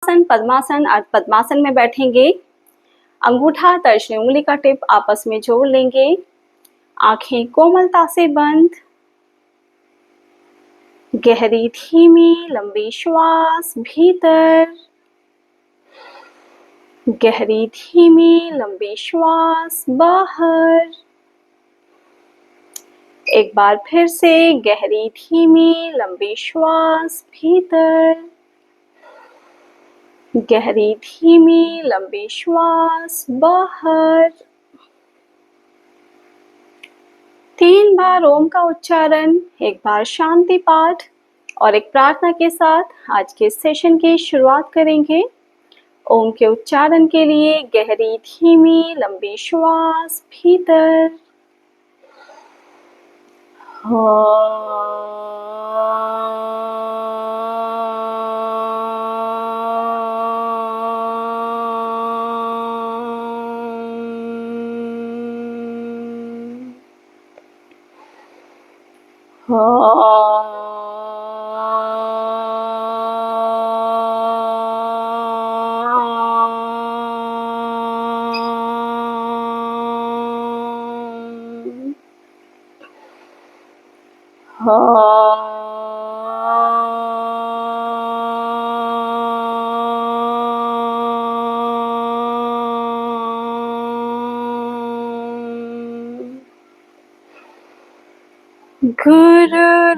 पद्मासन अर्ध पद्मासन में बैठेंगे। अंगूठा तर्जनी उंगली का टिप आपस में जोड़ लेंगे। आंखें कोमलता से बंद। गहरी धीमी लंबी श्वास भीतर। गहरी धीमी लंबी श्वास बाहर। एक बार फिर से गहरी धीमी लंबी श्वास भीतर। गहरी धीमी लंबी श्वास बाहर। 3 बार ओम का उच्चारण, एक बार शांति पाठ और एक प्रार्थना के साथ आज के सेशन की शुरुआत करेंगे। ओम के उच्चारण के लिए गहरी धीमी लंबी श्वास भीतर।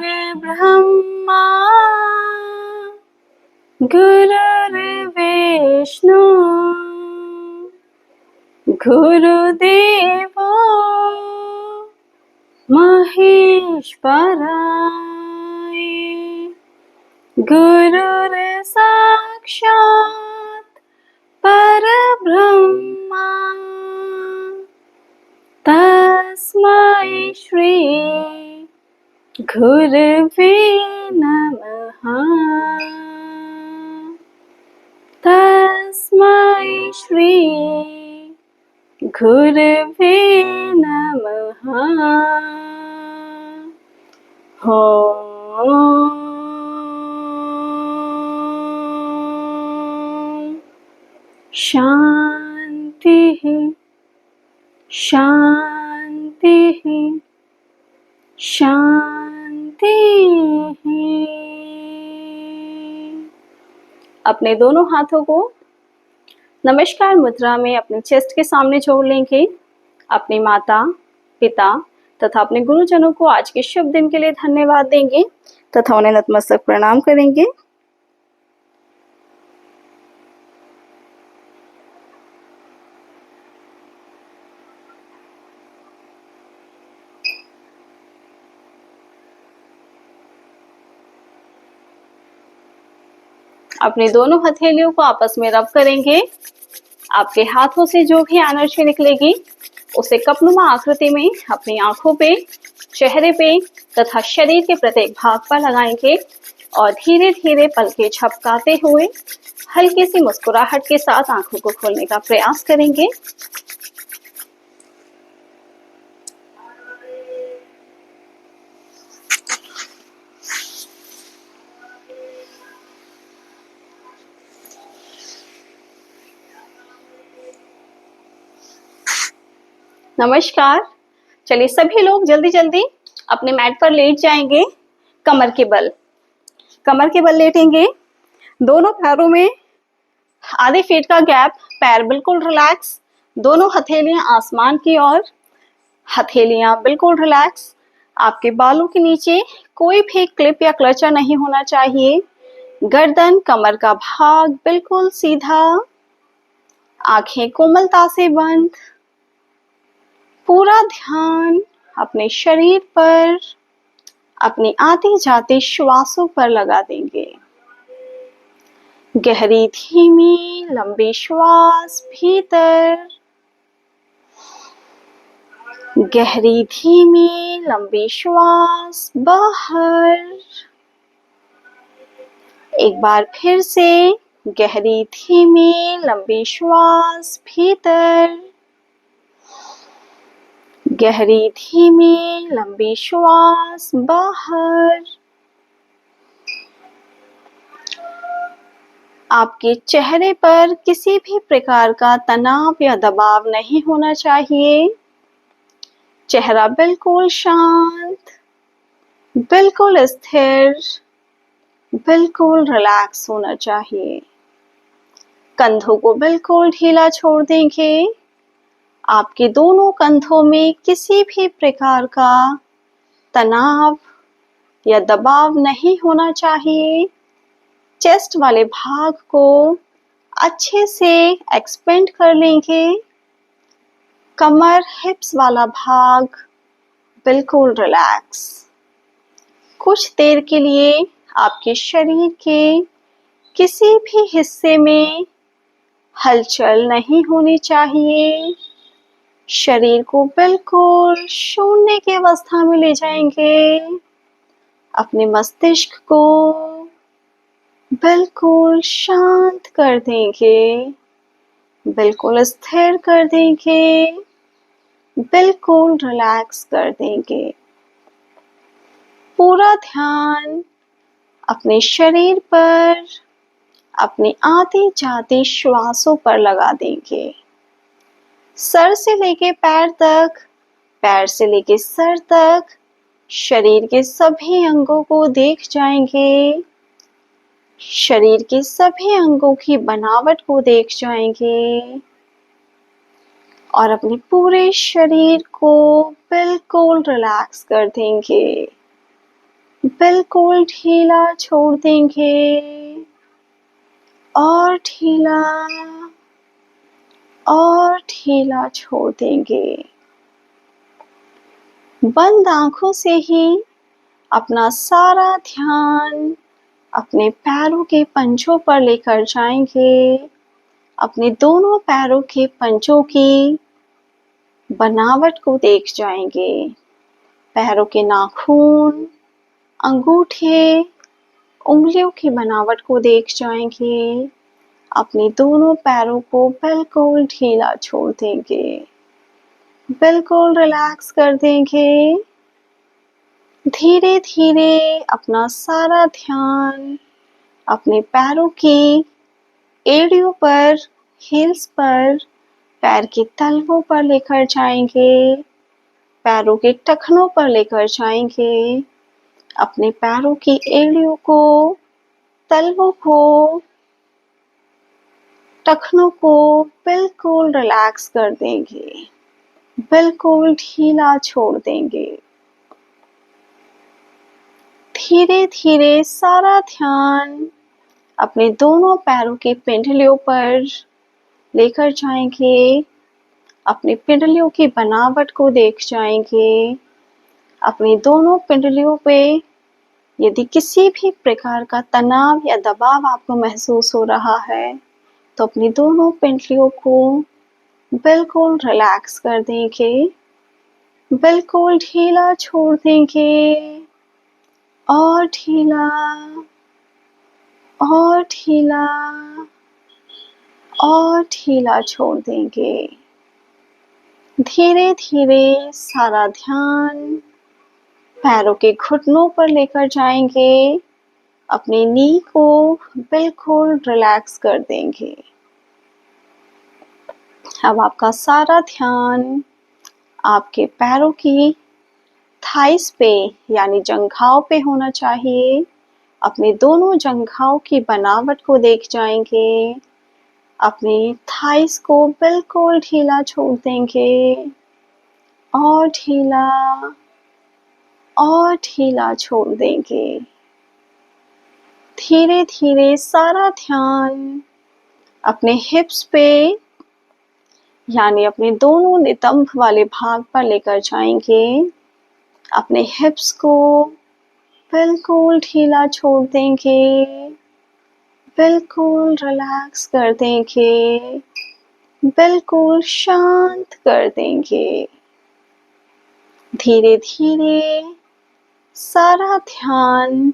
गुरुर्ब्रह्मा गुरुर्विष्णु गुरुदेवो महेश्वराय। गुरुर्साक्षात् परब्रह्मा तस्मै श्री गुरुवे नमः। तस्मै श्री गुरुवे नमः। शांति शांति शांति। अपने दोनों हाथों को नमस्कार मुद्रा में अपने चेस्ट के सामने जोड़ लेंगे। अपनी माता, पिता तथा अपने गुरुजनों को आज के शुभ दिन के लिए धन्यवाद देंगे तथा उन्हें नतमस्तक प्रणाम करेंगे। अपने दोनों हथेलियों को आपस में रब करेंगे। आपके हाथों से जो भी एनर्जी निकलेगी उसे कपनुमा आकृति में अपनी आंखों पे, चेहरे पे तथा शरीर के प्रत्येक भाग पर लगाएंगे और धीरे धीरे पलकें झपकाते हुए हल्की सी मुस्कुराहट के साथ आंखों को खोलने का प्रयास करेंगे। नमस्कार। चलिए सभी लोग जल्दी जल्दी अपने मैट पर लेट जाएंगे। कमर के बल लेटेंगे। दोनों पैरों में आधे फीट का गैप, पैर बिल्कुल रिलैक्स। दोनों हथेलियां आसमान की ओर, हथेलियां बिल्कुल रिलैक्स। आपके बालों के नीचे कोई भी क्लिप या क्लचर नहीं होना चाहिए। गर्दन, कमर का भाग बिल्कुल सीधा। आंखें कोमलता से बंद। पूरा ध्यान अपने शरीर पर, अपनी आती जाती श्वासों पर लगा देंगे। गहरी धीमी लंबी श्वास भीतर। गहरी धीमी लंबी श्वास बाहर। एक बार फिर से गहरी धीमी लंबी श्वास भीतर। गहरी धीमी लंबी श्वास बाहर। आपके चेहरे पर किसी भी प्रकार का तनाव या दबाव नहीं होना चाहिए। चेहरा बिल्कुल शांत, बिल्कुल स्थिर, बिल्कुल रिलैक्स होना चाहिए। कंधों को बिल्कुल ढीला छोड़ देंगे। आपके दोनों कंधों में किसी भी प्रकार का तनाव या दबाव नहीं होना चाहिए। चेस्ट वाले भाग को अच्छे से एक्सपेंड कर लेंगे। कमर हिप्स वाला भाग बिल्कुल रिलैक्स। कुछ देर के लिए आपके शरीर के किसी भी हिस्से में हलचल नहीं होनी चाहिए। शरीर को बिल्कुल शून्य की अवस्था में ले जाएंगे। अपने मस्तिष्क को बिल्कुल शांत कर देंगे, बिल्कुल स्थिर कर देंगे, बिल्कुल रिलैक्स कर देंगे। पूरा ध्यान अपने शरीर पर, अपने आते जाते श्वासों पर लगा देंगे। सर से लेके पैर तक, पैर से लेके सर तक शरीर के सभी अंगों को देख जाएंगे। शरीर के सभी अंगों की बनावट को देख जाएंगे और अपने पूरे शरीर को बिल्कुल रिलैक्स कर देंगे, बिल्कुल ढीला छोड़ देंगे और ढीला और ढीला छोड़ देंगे। बंद आंखों से ही अपना सारा ध्यान अपने पैरों के पंजों पर लेकर जाएंगे। अपने दोनों पैरों के पंजों की बनावट को देख जाएंगे। पैरों के नाखून, अंगूठे, उंगलियों की बनावट को देख जाएंगे। अपने दोनों पैरों को बिल्कुल ढीला छोड़ देंगे, बिल्कुल रिलैक्स कर देंगे। धीरे धीरे अपना सारा ध्यान अपने पैरों की एड़ियों पर, हील्स पर, पैर के तलवों पर लेकर जाएंगे। पैरों के टखनों पर लेकर जाएंगे। अपने पैरों की एड़ियों को, तलवों को, टखनों को बिल्कुल रिलैक्स कर देंगे, बिल्कुल ढीला छोड़ देंगे। धीरे धीरे सारा ध्यान अपने दोनों पैरों के पिंडलियों पर लेकर जाएंगे। अपनी पिंडलियों की बनावट को देख जाएंगे। अपनी दोनों पिंडलियों पे यदि किसी भी प्रकार का तनाव या दबाव आपको महसूस हो रहा है तो अपनी दोनों पिंडलियों को बिल्कुल रिलैक्स कर देंगे, बिल्कुल ढीला छोड़ देंगे और ढीला और ढीला और ढीला छोड़ देंगे। धीरे धीरे सारा ध्यान पैरों के घुटनों पर लेकर जाएंगे। अपनी नी को बिल्कुल रिलैक्स कर देंगे। अब आपका सारा ध्यान आपके पैरों की थाइस पे यानी जंघाओं पे होना चाहिए। अपने दोनों जंघाओं की बनावट को देख जाएंगे। अपनी थाइस को बिल्कुल ढीला छोड़ देंगे और ढीला और ढीला छोड़ देंगे। धीरे धीरे सारा ध्यान अपने हिप्स पे यानी अपने दोनों नितंब वाले भाग पर लेकर जाएंगे। अपने हिप्स को बिल्कुल ढीला छोड़ देंगे, बिल्कुल रिलैक्स कर देंगे, बिल्कुल शांत कर देंगे। धीरे धीरे सारा ध्यान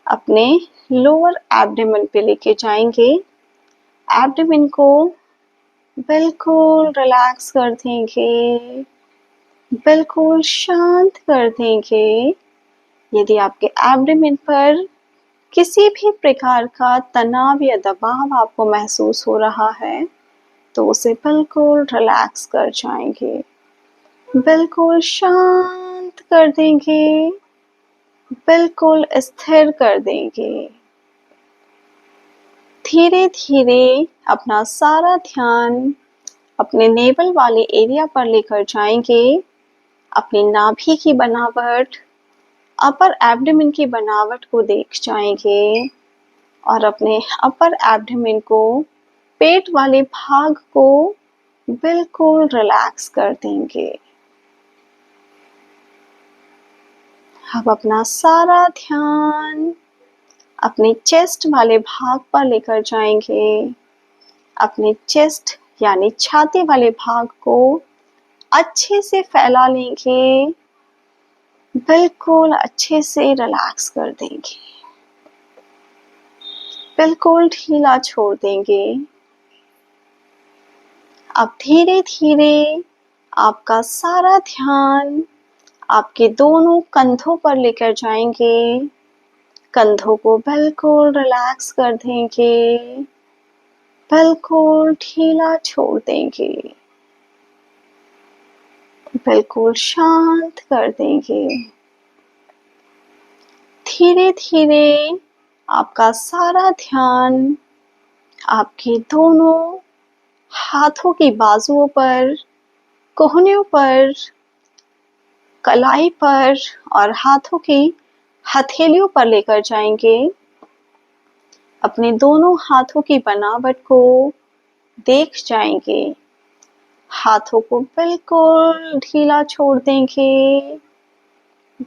अपने लोअर एब्डोमेन पे लेके जाएंगे। एब्डोमेन को बिल्कुल रिलैक्स कर देंगे, बिल्कुल शांत कर देंगे। यदि आपके एब्डोमेन पर किसी भी प्रकार का तनाव या दबाव आपको महसूस हो रहा है तो उसे बिल्कुल रिलैक्स कर जाएंगे, बिल्कुल शांत कर देंगे, बिल्कुल स्थिर कर देंगे। धीरे धीरे अपना सारा ध्यान अपने नेवल वाले एरिया पर लेकर जाएंगे। अपनी नाभि की बनावट, अपर एब्डोमेन की बनावट को देख जाएंगे और अपने अपर एब्डोमेन को, पेट वाले भाग को बिल्कुल रिलैक्स कर देंगे। अब अपना सारा ध्यान अपने चेस्ट वाले भाग पर लेकर जाएंगे। अपने चेस्ट यानी छाती वाले भाग को अच्छे से फैला लेंगे, बिल्कुल अच्छे से रिलैक्स कर देंगे, बिल्कुल ढीला छोड़ देंगे। अब धीरे धीरे आपका सारा ध्यान आपके दोनों कंधों पर लेकर जाएंगे। कंधों को बिल्कुल रिलैक्स कर देंगे, बिल्कुल ढीला छोड़ देंगे, बिल्कुल शांत कर देंगे। धीरे धीरे आपका सारा ध्यान आपके दोनों हाथों की बाजुओं पर, कोहनियों पर, कलाई पर और हाथों की हथेलियों पर लेकर जाएंगे। अपने दोनों हाथों की बनावट को देख जाएंगे। हाथों को बिल्कुल ढीला छोड़ देंगे,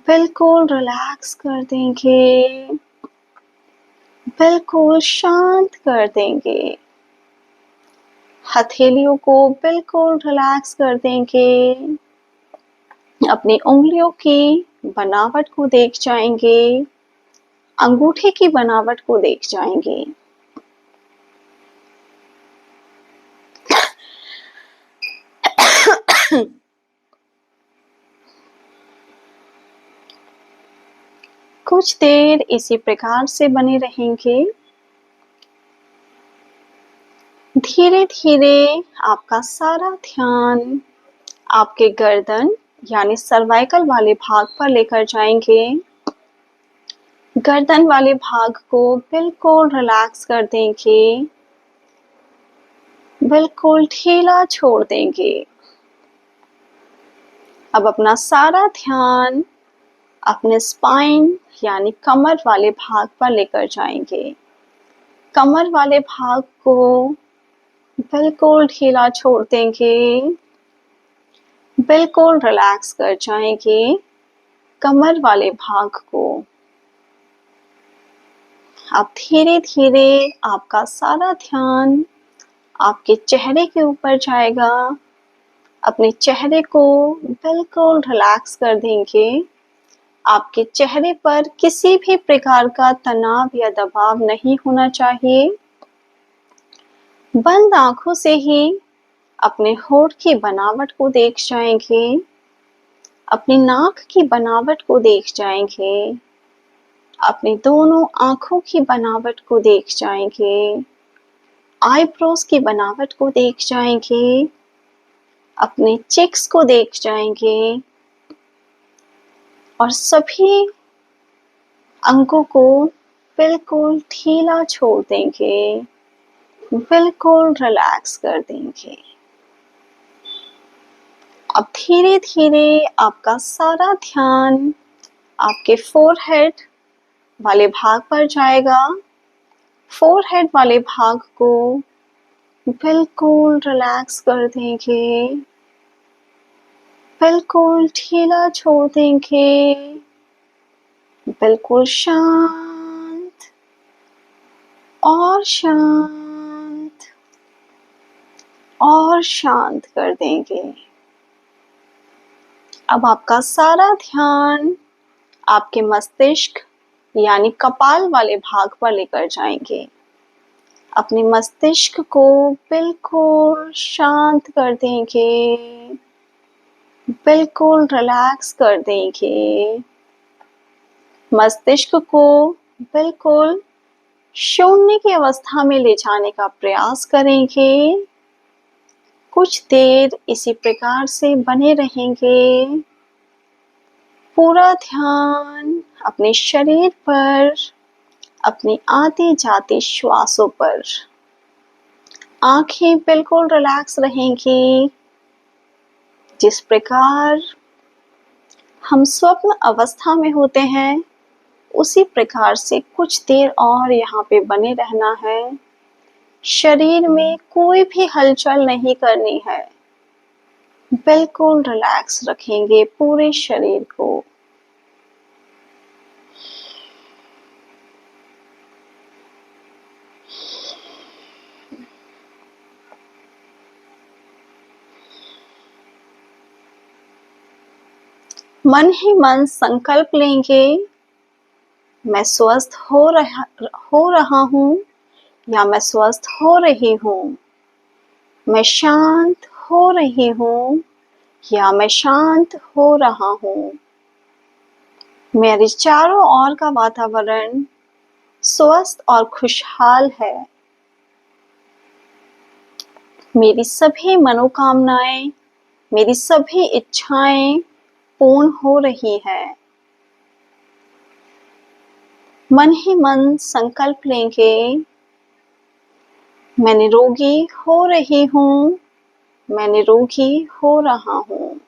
बिल्कुल रिलैक्स कर देंगे, बिल्कुल शांत कर देंगे। हथेलियों को बिल्कुल रिलैक्स कर देंगे। अपनी उंगलियों की बनावट को देख जाएंगे, अंगूठे की बनावट को देख जाएंगे। कुछ देर इसी प्रकार से बने रहेंगे। धीरे धीरे आपका सारा ध्यान आपके गर्दन यानी सर्वाइकल वाले भाग पर लेकर जाएंगे। गर्दन वाले भाग को बिल्कुल रिलैक्स कर देंगे, बिल्कुल ढीला छोड़ देंगे। अब अपना सारा ध्यान अपने स्पाइन यानी कमर वाले भाग पर लेकर जाएंगे। कमर वाले भाग को बिल्कुल ढीला छोड़ देंगे, बिल्कुल रिलैक्स कर जाएंगे कमर वाले भाग को। अब धीरे धीरे आपका सारा ध्यान आपके चेहरे के ऊपर जाएगा। अपने चेहरे को बिल्कुल रिलैक्स कर देंगे। आपके चेहरे पर किसी भी प्रकार का तनाव या दबाव नहीं होना चाहिए। बंद आंखों से ही अपने होठ की बनावट को देख जाएंगे, अपनी नाक की बनावट को देख जाएंगे, अपनी दोनों आंखों की बनावट को देख जाएंगे, आईब्रोज की बनावट को देख जाएंगे, अपने चेक्स को देख जाएंगे और सभी अंगों को बिल्कुल ढीला छोड़ देंगे, बिल्कुल रिलैक्स कर देंगे। अब धीरे धीरे आपका सारा ध्यान आपके फोरहेड वाले भाग पर जाएगा। फोरहेड वाले भाग को बिल्कुल रिलैक्स कर देंगे, बिल्कुल ढीला छोड़ देंगे, बिल्कुल शांत और शांत और शांत कर देंगे। अब आपका सारा ध्यान आपके मस्तिष्क यानी कपाल वाले भाग पर लेकर जाएंगे। अपने मस्तिष्क को बिल्कुल शांत कर देंगे, बिल्कुल रिलैक्स कर देंगे। मस्तिष्क को बिल्कुल शून्य की अवस्था में ले जाने का प्रयास करेंगे। कुछ देर इसी प्रकार से बने रहेंगे। पूरा ध्यान अपने शरीर पर, अपनी आते जाते श्वासों पर। आंखें बिल्कुल रिलैक्स रहेंगी। जिस प्रकार हम स्वप्न अवस्था में होते हैं, उसी प्रकार से कुछ देर और यहाँ पे बने रहना है। शरीर में कोई भी हलचल नहीं करनी है। बिल्कुल रिलैक्स रखेंगे पूरे शरीर को। मन ही मन संकल्प लेंगे, मैं स्वस्थ हो रहा हूँ या मैं स्वस्थ हो रही हूँ। मैं शांत हो रही हूँ या मैं शांत हो रहा हूँ। मेरे चारों ओर का वातावरण स्वस्थ और खुशहाल है। मेरी सभी मनोकामनाएं, मेरी सभी इच्छाएं पूर्ण हो रही है। मन ही मन संकल्प लेंगे, मैं निरोगी हो रही हूँ, मैं निरोगी हो रहा हूँ।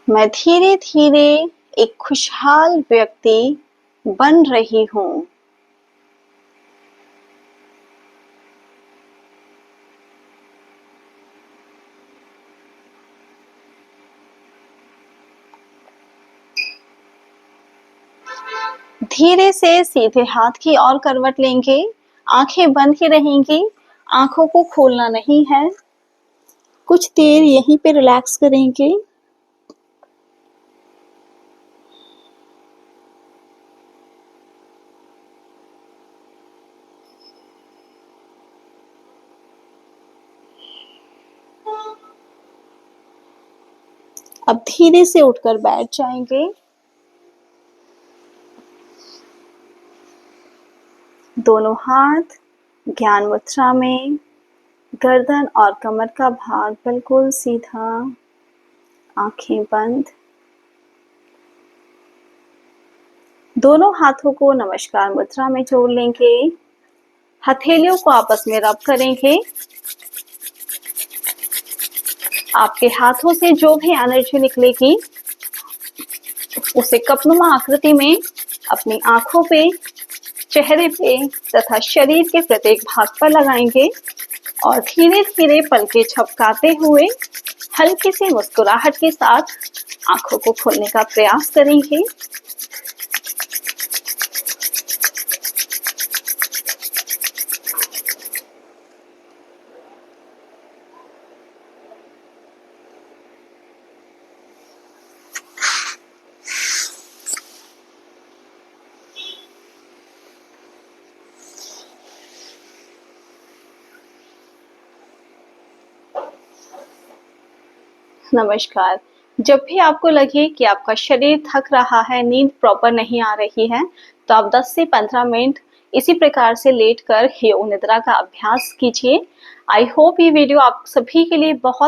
मैं धीरे धीरे एक खुशहाल व्यक्ति बन रही हूँ। धीरे से सीधे हाथ की ओर करवट लेंगे। आंखें बंद ही रहेंगी, आंखों को खोलना नहीं है। कुछ देर यहीं पे रिलैक्स करेंगे। अब धीरे से उठकर बैठ जाएंगे। दोनों हाथ ज्ञान मुद्रा में, गर्दन और कमर का भाग बिल्कुल सीधा, आंखें बंद। दोनों हाथों को नमस्कार मुद्रा में जोड़ लेंगे। हथेलियों को आपस में रब करेंगे। आपके हाथों से जो भी एनर्जी निकलेगी, उसे कपनुमा आकृति में अपनी आंखों पे, चेहरे पे तथा शरीर के प्रत्येक भाग पर लगाएंगे और धीरे धीरे पलकें झपकाते हुए हल्की सी मुस्कुराहट के साथ आंखों को खोलने का प्रयास करेंगे। नमस्कार। जब भी आपको लगे कि आपका शरीर थक रहा है, नींद प्रॉपर नहीं आ रही है, तो आप 10 से 15 मिनट इसी प्रकार से लेटकर योग निद्रा का अभ्यास कीजिए। आई होप ये वीडियो आप सभी के लिए बहुत